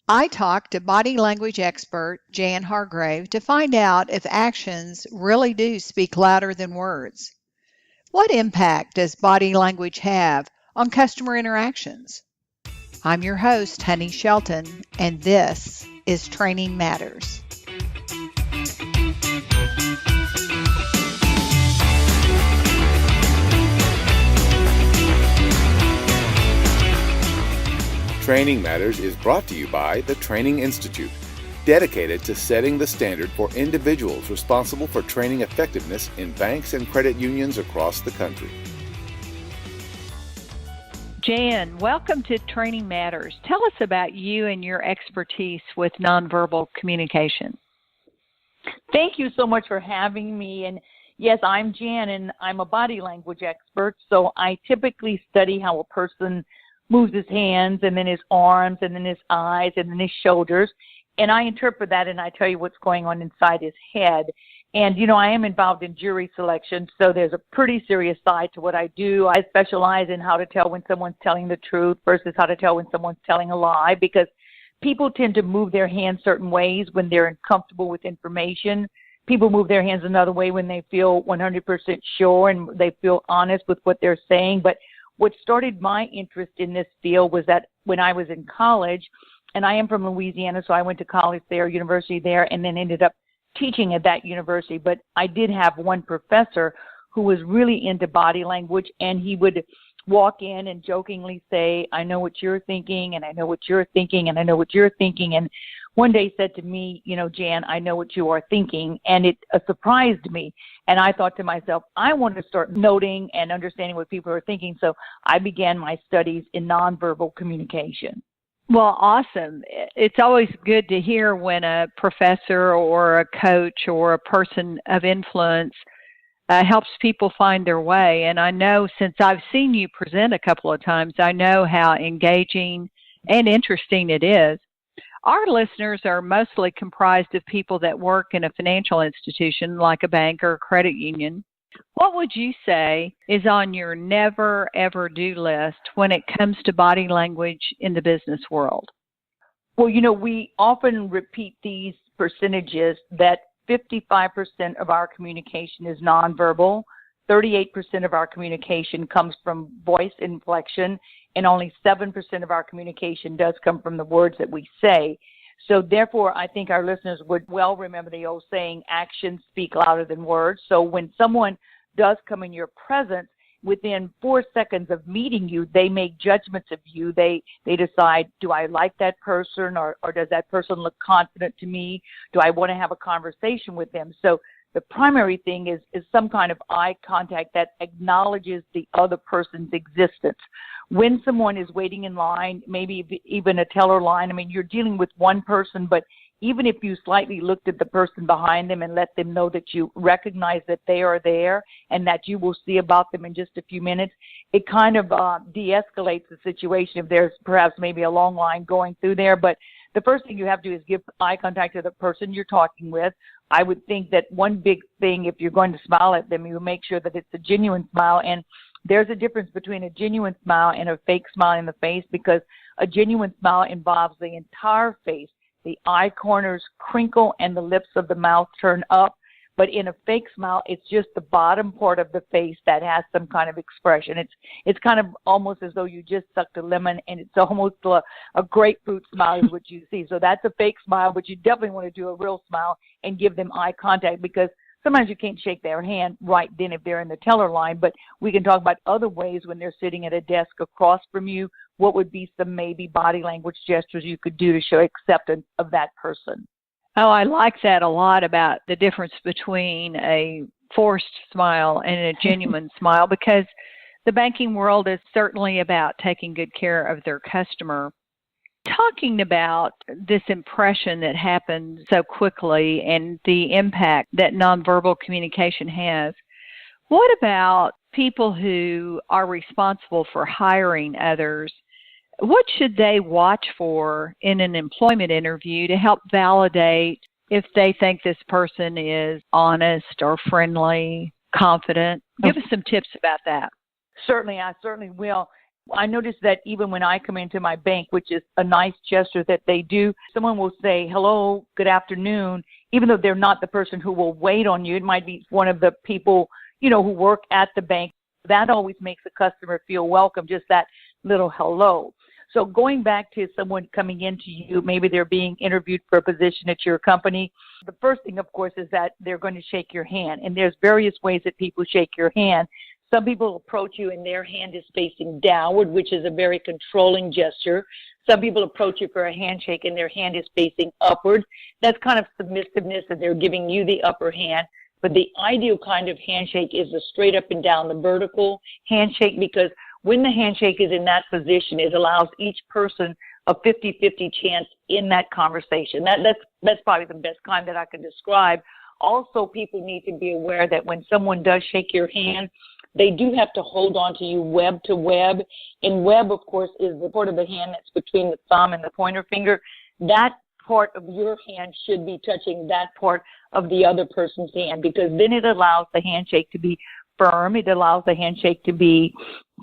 I talked to body language expert Jan Hargrave to find out if actions really do speak louder than words. What impact does body language have on customer interactions? I'm your host, Honey Shelton, and this is Training Matters. Training Matters is brought to you by the Training Institute, dedicated to setting the standard for individuals responsible for training effectiveness in banks and credit unions across the country. Jan, welcome to Training Matters. Tell us about you and your expertise with nonverbal communication. Thank you so much for having me. And yes, I'm Jan, and I'm a body language expert, so I typically study how a person moves his hands and then his arms and then his eyes and then his shoulders. And I interpret that and I tell you what's going on inside his head. And, you know, I am involved in jury selection, so there's a pretty serious side to what I do. I specialize in how to tell when someone's telling the truth versus how to tell when someone's telling a lie, because people tend to move their hands certain ways when they're uncomfortable with information. People move their hands another way when they feel 100% sure and they feel honest with what they're saying. But what started my interest in this field was that when I was in college, and I am from Louisiana, so I went to college there, university there, and then ended up teaching at that university. But I did have one professor who was really into body language, and he would walk in and jokingly say, I know what you're thinking, and I know what you're thinking, and I know what you're thinking. And one day he said to me, you know, Jan, I know what you are thinking, and it surprised me. And I thought to myself, I want to start noting and understanding what people are thinking. So I began my studies in nonverbal communication. Well, awesome. It's always good to hear when a professor or a coach or a person of influence helps people find their way. And I know, since I've seen you present a couple of times, I know how engaging and interesting it is. Our listeners are mostly comprised of people that work in a financial institution like a bank or a credit union. What would you say is on your never, ever do list when it comes to body language in the business world? Well, you know, we often repeat these percentages that 55% of our communication is nonverbal, 38% of our communication comes from voice inflection, and only 7% of our communication does come from the words that we say. So therefore, I think our listeners would well remember the old saying, actions speak louder than words. So when someone does come in your presence, within 4 seconds of meeting you, they make judgments of you. They decide, do I like that person, or does that person look confident to me? Do I want to have a conversation with them? So the primary thing is some kind of eye contact that acknowledges the other person's existence. When someone is waiting in line, maybe even a teller line, I mean, you're dealing with one person, but even if you slightly looked at the person behind them and let them know that you recognize that they are there and that you will see about them in just a few minutes, it kind of de-escalates the situation if there's perhaps maybe a long line going through there. But the first thing you have to do is give eye contact to the person you're talking with. I would think that one big thing, if you're going to smile at them, you make sure that it's a genuine smile. And there's a difference between a genuine smile and a fake smile in the face, because a genuine smile involves the entire face. The eye corners crinkle and the lips of the mouth turn up. But in a fake smile, it's just the bottom part of the face that has some kind of expression. It's kind of almost as though you just sucked a lemon, and it's almost a grapefruit smile is what you see. So that's a fake smile, but you definitely want to do a real smile and give them eye contact, because sometimes you can't shake their hand right then if they're in the teller line, but we can talk about other ways when they're sitting at a desk across from you. What would be some maybe body language gestures you could do to show acceptance of that person? Oh, I like that a lot, about the difference between a forced smile and a genuine smile, because the banking world is certainly about taking good care of their customer. Talking about this impression that happens so quickly and the impact that nonverbal communication has, what about people who are responsible for hiring others? What should they watch for in an employment interview to help validate if they think this person is honest or friendly, confident? Give us some tips about that. Certainly, I certainly will. I notice that even when I come into my bank, which is a nice gesture that they do, someone will say, hello, good afternoon, even though they're not the person who will wait on you. It might be one of the people, who work at the bank. That always makes the customer feel welcome, just that little hello. So going back to someone coming into you, maybe they're being interviewed for a position at your company. The first thing, of course, is that they're going to shake your hand. And there's various ways that people shake your hand. Some people approach you and their hand is facing downward, which is a very controlling gesture. Some people approach you for a handshake and their hand is facing upward. That's kind of submissiveness, that they're giving you the upper hand. But the ideal kind of handshake is the straight up and down, the vertical handshake, because when the handshake is in that position, it allows each person a 50-50 chance in that conversation. That's probably the best kind that I can describe. Also, people need to be aware that when someone does shake your hand, they do have to hold on to you web to web. And web, of course, is the part of the hand that's between the thumb and the pointer finger. That part of your hand should be touching that part of the other person's hand, because then it allows the handshake to be firm. It allows the handshake to be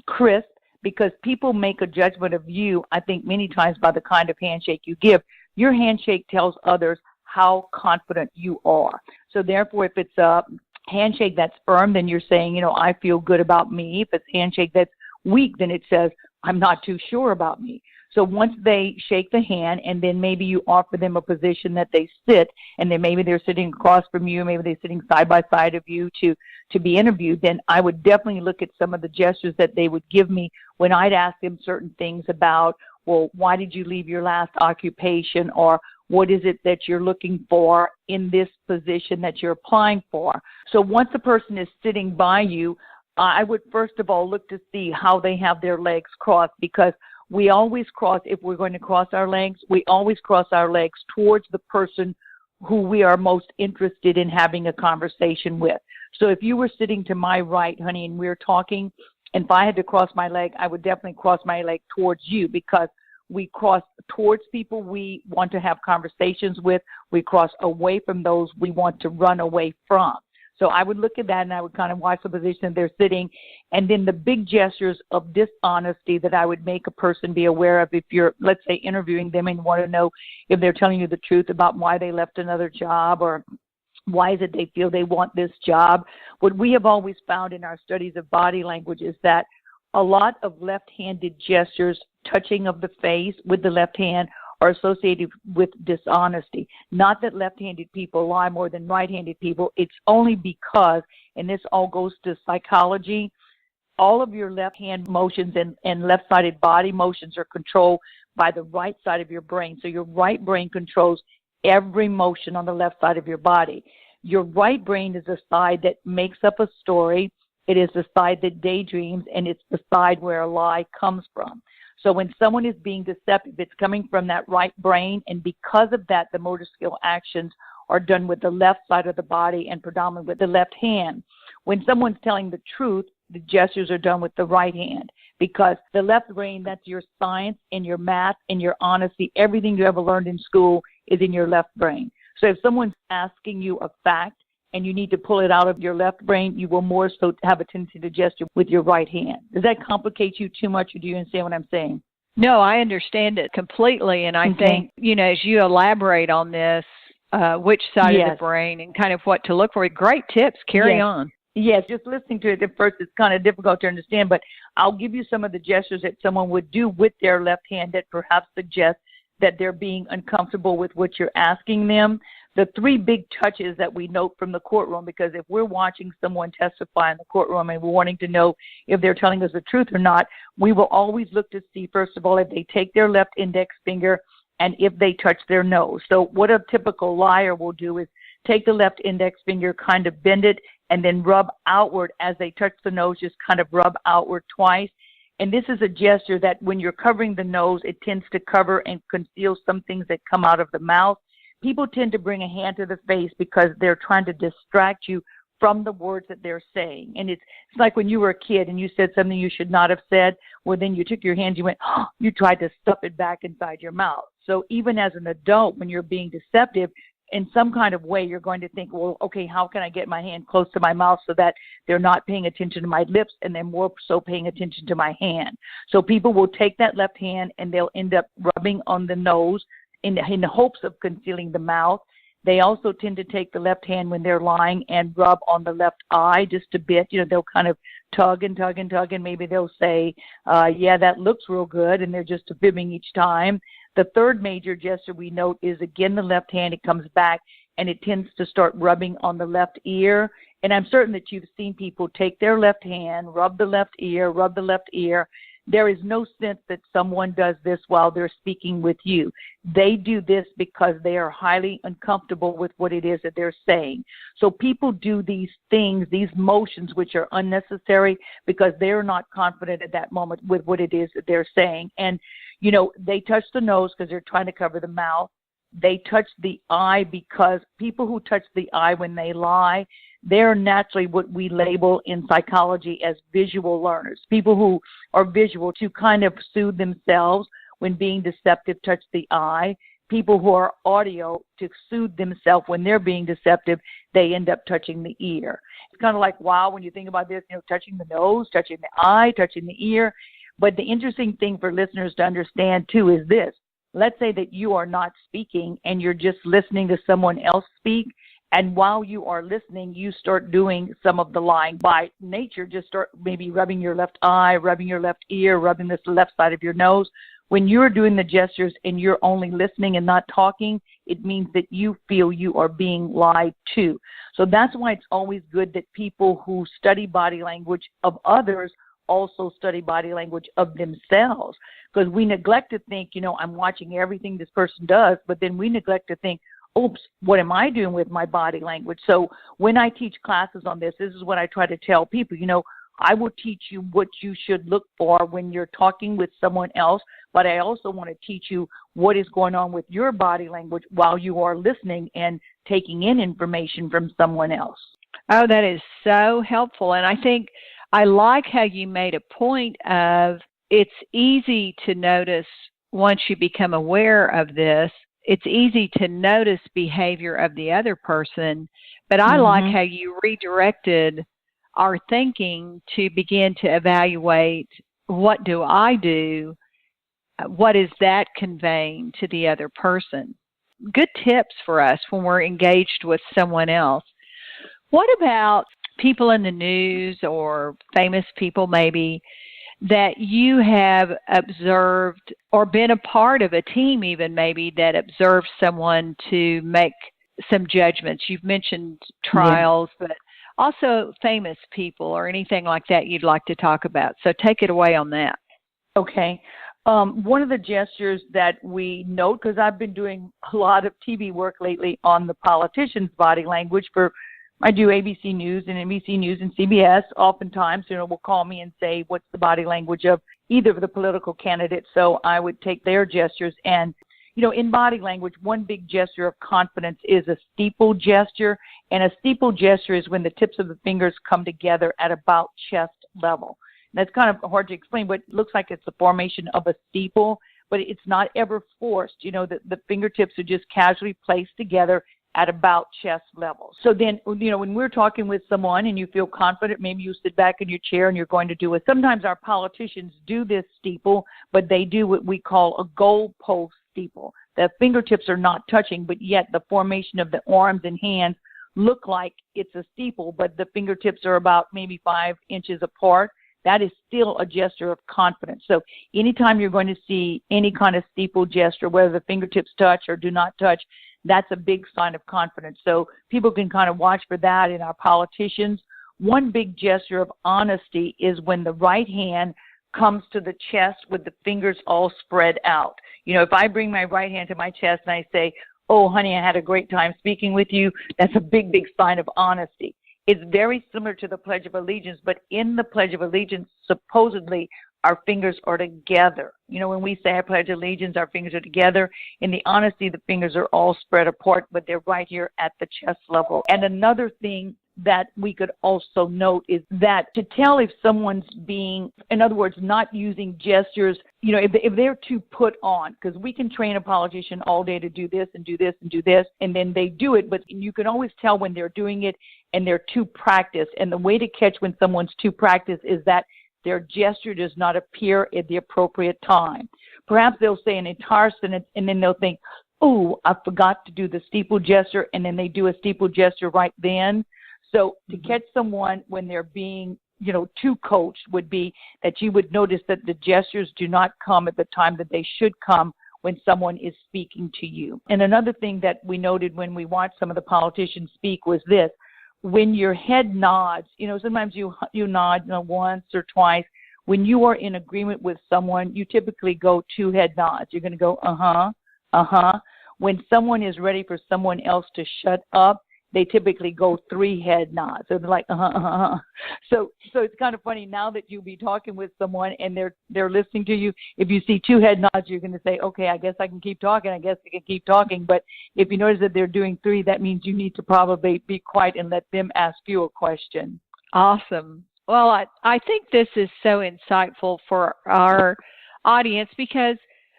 crisp, because people make a judgment of you, I think, many times by the kind of handshake you give. Your handshake tells others how confident you are. So therefore, if it's a handshake that's firm, then you're saying, I feel good about me. If it's a handshake that's weak, then it says, I'm not too sure about me. So once they shake the hand, and then maybe you offer them a position that they sit, and then maybe they're sitting across from you, maybe they're sitting side by side of you to be interviewed, then I would definitely look at some of the gestures that they would give me when I'd ask them certain things about, well, why did you leave your last occupation, or what is it that you're looking for in this position that you're applying for? So once a person is sitting by you, I would first of all look to see how they have their legs crossed, because we always cross, if we're going to cross our legs, we always cross our legs towards the person who we are most interested in having a conversation with. So if you were sitting to my right, honey, and we're talking, and if I had to cross my leg, I would definitely cross my leg towards you, because we cross towards people we want to have conversations with. We cross away from those we want to run away from. So I would look at that, and I would kind of watch the position they're sitting. And then the big gestures of dishonesty that I would make a person be aware of if you're, let's say, interviewing them and you want to know if they're telling you the truth about why they left another job, or why is it they feel they want this job. What we have always found in our studies of body language is that a lot of left-handed gestures, touching of the face with the left hand, are associated with dishonesty. Not that left-handed people lie more than right-handed people. It's only because, and this all goes to psychology, all of your left hand motions and left-sided body motions are controlled by the right side of your brain. So your right brain controls every motion on the left side of your body. Your right brain is the side that makes up a story. It is the side that daydreams, and it's the side where a lie comes from. So when someone is being deceptive, it's coming from that right brain, and because of that, the motor skill actions are done with the left side of the body and predominantly with the left hand. When someone's telling the truth, the gestures are done with the right hand, because the left brain, that's your science and your math and your honesty. Everything you ever learned in school is in your left brain. So if someone's asking you a fact and you need to pull it out of your left brain, you will more so have a tendency to gesture with your right hand. Does that complicate you too much, or do you understand what I'm saying? No, I understand it completely. And I think, as you elaborate on this, which side of the brain and kind of what to look for, great tips. Carry on. Yes, just listening to it at first, it's kind of difficult to understand, but I'll give you some of the gestures that someone would do with their left hand that perhaps suggest that they're being uncomfortable with what you're asking them. The three big touches that we note from the courtroom, because if we're watching someone testify in the courtroom and we're wanting to know if they're telling us the truth or not, we will always look to see, first of all, if they take their left index finger and if they touch their nose. So what a typical liar will do is take the left index finger, kind of bend it, and then rub outward as they touch the nose, just kind of rub outward twice. And this is a gesture that when you're covering the nose, it tends to cover and conceal some things that come out of the mouth. People tend to bring a hand to the face because they're trying to distract you from the words that they're saying. And it's like when you were a kid and you said something you should not have said. Well, then you took your hand, you went, you tried to stuff it back inside your mouth. So even as an adult, when you're being deceptive, in some kind of way, you're going to think, well, okay, how can I get my hand close to my mouth so that they're not paying attention to my lips and they're more so paying attention to my hand? So people will take that left hand and they'll end up rubbing on the nose in the hopes of concealing the mouth. They also tend to take the left hand when they're lying and rub on the left eye just a bit. They'll kind of tug and tug and tug, and maybe they'll say, yeah, that looks real good, and they're just fibbing each time. The third major gesture we note is, again, the left hand. It comes back, and it tends to start rubbing on the left ear. And I'm certain that you've seen people take their left hand, rub the left ear, rub the left ear. There is no sense that someone does this while they're speaking with you. They do this because they are highly uncomfortable with what it is that they're saying. So people do these things, these motions, which are unnecessary because they're not confident at that moment with what it is that they're saying. And, they touch the nose because they're trying to cover the mouth. They touch the eye because people who touch the eye when they lie, they're naturally what we label in psychology as visual learners. People who are visual to kind of soothe themselves when being deceptive touch the eye. People who are audio to soothe themselves when they're being deceptive, they end up touching the ear. It's kind of like, wow, when you think about this, touching the nose, touching the eye, touching the ear. But the interesting thing for listeners to understand too is this. Let's say that you are not speaking and you're just listening to someone else speak. And while you are listening, you start doing some of the lying by nature. Just start maybe rubbing your left eye, rubbing your left ear, rubbing this left side of your nose. When you're doing the gestures and you're only listening and not talking, it means that you feel you are being lied to. So that's why it's always good that people who study body language of others also study body language of themselves. Because we neglect to think, I'm watching everything this person does, but then we neglect to think, oops, what am I doing with my body language? So when I teach classes on this is what I try to tell people. I will teach you what you should look for when you're talking with someone else, but I also want to teach you what is going on with your body language while you are listening and taking in information from someone else. Oh, that is so helpful. And I think I like how you made a point of it's easy to notice once you become aware of this. It's easy to notice behavior of the other person, but I like how you redirected our thinking to begin to evaluate, what do I do? What is that conveying to the other person? Good tips for us when we're engaged with someone else. What about people in the news or famous people maybe that you have observed or been a part of a team even maybe that observed someone to make some judgments? You've mentioned trials, but also famous people or anything like that you'd like to talk about. So take it away on that. Okay. One of the gestures that we note, because I've been doing a lot of TV work lately on the politicians' body language I do ABC News and NBC News and CBS. Oftentimes, will call me and say, what's the body language of either of the political candidates? So I would take their gestures. And, in body language, one big gesture of confidence is a steeple gesture. And a steeple gesture is when the tips of the fingers come together at about chest level. And that's kind of hard to explain, but it looks like it's the formation of a steeple, but it's not ever forced. The fingertips are just casually placed together at about chest level. So then, when we're talking with someone and you feel confident, maybe you sit back in your chair and you're going to do it. Sometimes our politicians do this steeple, but they do what we call a goalpost steeple. The fingertips are not touching, but yet the formation of the arms and hands look like it's a steeple, but the fingertips are about maybe 5 inches apart. That is still a gesture of confidence. So anytime you're going to see any kind of steeple gesture, whether the fingertips touch or do not touch, that's a big sign of confidence. So people can kind of watch for that in our politicians. One big gesture of honesty is when the right hand comes to the chest with the fingers all spread out. If I bring my right hand to my chest and I say, oh, honey, I had a great time speaking with you, that's a big, big sign of honesty. It's very similar to the Pledge of Allegiance, but in the Pledge of Allegiance, supposedly, our fingers are together. When we say I pledge allegiance, our fingers are together. In the honesty, the fingers are all spread apart, but they're right here at the chest level. And another thing that we could also note is that to tell if someone's being, in other words, not using gestures, if they're too put on, because we can train a politician all day to do this and do this and do this, and then they do it, but you can always tell when they're doing it and they're too practiced. And the way to catch when someone's too practiced is that their gesture does not appear at the appropriate time. Perhaps they'll say an entire sentence and then they'll think, oh, I forgot to do the steeple gesture, and then they do a steeple gesture right then. So to catch someone when they're being, too coached would be that you would notice that the gestures do not come at the time that they should come when someone is speaking to you. And another thing that we noted when we watched some of the politicians speak was this: when your head nods, sometimes you nod once or twice. When you are in agreement with someone, you typically go 2 head nods. You're going to go, uh-huh. When someone is ready for someone else to shut up, they typically go 3 head nods. So they're like, So it's kind of funny now that you'll be talking with someone and they're listening to you. If you see 2 head nods, you're going to say, okay, I guess I can keep talking. But if you notice that they're doing 3, that means you need to probably be quiet and let them ask you a question. Awesome. Well, I think this is so insightful for our audience because,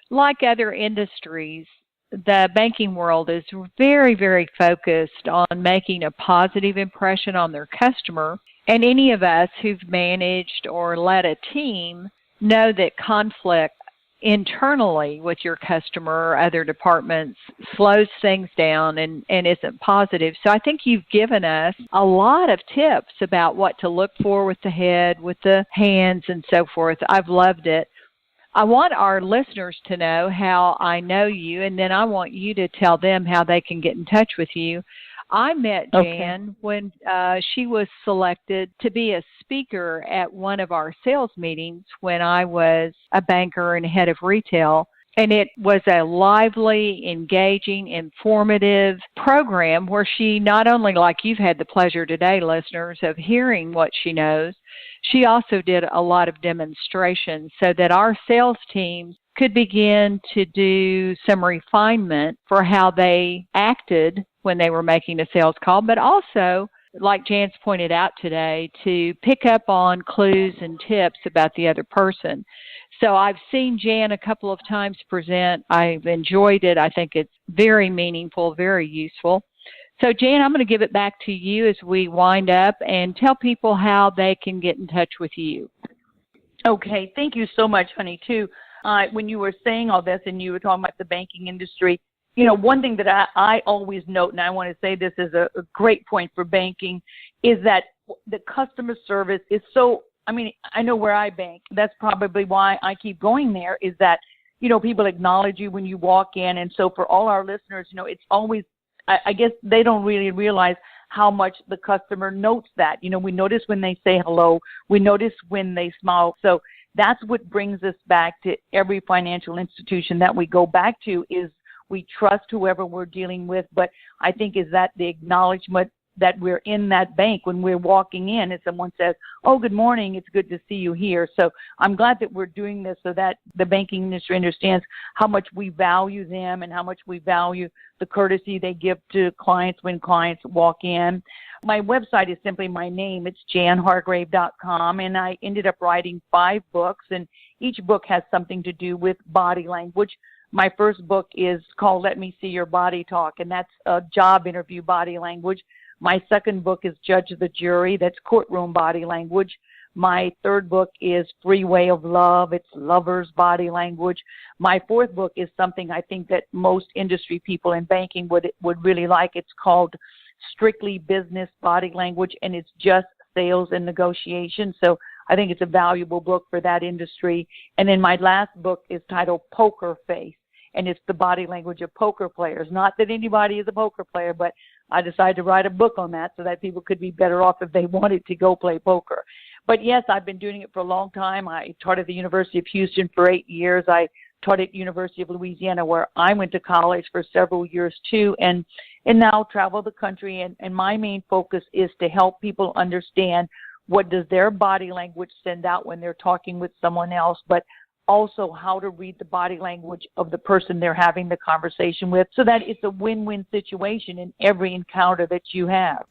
like other industries, the banking world is very, very focused on making a positive impression on their customer. And any of us who've managed or led a team know that conflict internally with your customer or other departments slows things down and isn't positive. So I think you've given us a lot of tips about what to look for with the head, with the hands, and so forth. I've loved it. I want our listeners to know how I know you, and then I want you to tell them how they can get in touch with you. I met Jan when she was selected to be a speaker at one of our sales meetings when I was a banker and head of retail. And it was a lively, engaging, informative program where she not only, like you've had the pleasure today, listeners, of hearing what she knows, she also did a lot of demonstrations so that our sales teams could begin to do some refinement for how they acted when they were making a sales call, but also, like Jan's pointed out today, to pick up on clues and tips about the other person. So I've seen Jan a couple of times present. I've enjoyed it. I think it's very meaningful, very useful. So Jan, I'm going to give it back to you as we wind up and tell people how they can get in touch with you. Okay. Thank you so much, honey, too. When you were saying all this and you were talking about the banking industry, one thing that I always note, and I want to say this is a great point for banking, is that the customer service is so, I know where I bank. That's probably why I keep going there, is that, people acknowledge you when you walk in. And so for all our listeners, it's always, I guess they don't really realize how much the customer notes that. We notice when they say hello. We notice when they smile. So that's what brings us back to every financial institution that we go back to is we trust whoever we're dealing with. But I think is that the acknowledgement that we're in that bank when we're walking in and someone says, oh, good morning, it's good to see you here. So I'm glad that we're doing this so that the banking industry understands how much we value them and how much we value the courtesy they give to clients when clients walk in. My website is simply my name. It's janhargrave.com, and I ended up writing 5 books, and each book has something to do with body language. My first book is called Let Me See Your Body Talk, and that's a job interview body language. My second book is Judge the Jury. That's courtroom body language. My third book is Free Way of Love. It's lover's body language. My fourth book is something I think that most industry people in banking would really like. It's called Strictly Business Body Language, and it's just sales and negotiation. So I think it's a valuable book for that industry. And then my last book is titled Poker Face, and it's the body language of poker players. Not that anybody is a poker player, but I decided to write a book on that so that people could be better off if they wanted to go play poker. But yes, I've been doing it for a long time. I taught at the University of Houston for 8 years. I taught at University of Louisiana, where I went to college for several years too, and now travel the country. And my main focus is to help people understand what does their body language send out when they're talking with someone else, but also how to read the body language of the person they're having the conversation with so that it's a win-win situation in every encounter that you have.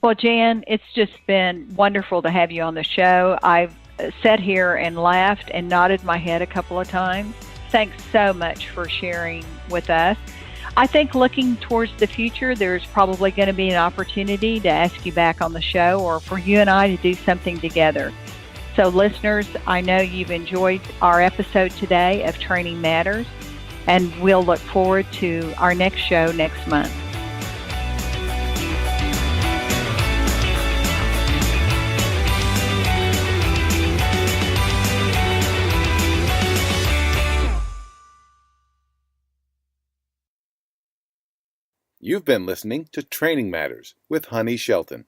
Well, Jan, it's just been wonderful to have you on the show. I've sat here and laughed and nodded my head a couple of times. Thanks so much for sharing with us. I think looking towards the future, there's probably going to be an opportunity to ask you back on the show or for you and I to do something together. So listeners, I know you've enjoyed our episode today of Training Matters, and we'll look forward to our next show next month. You've been listening to Training Matters with Honey Shelton.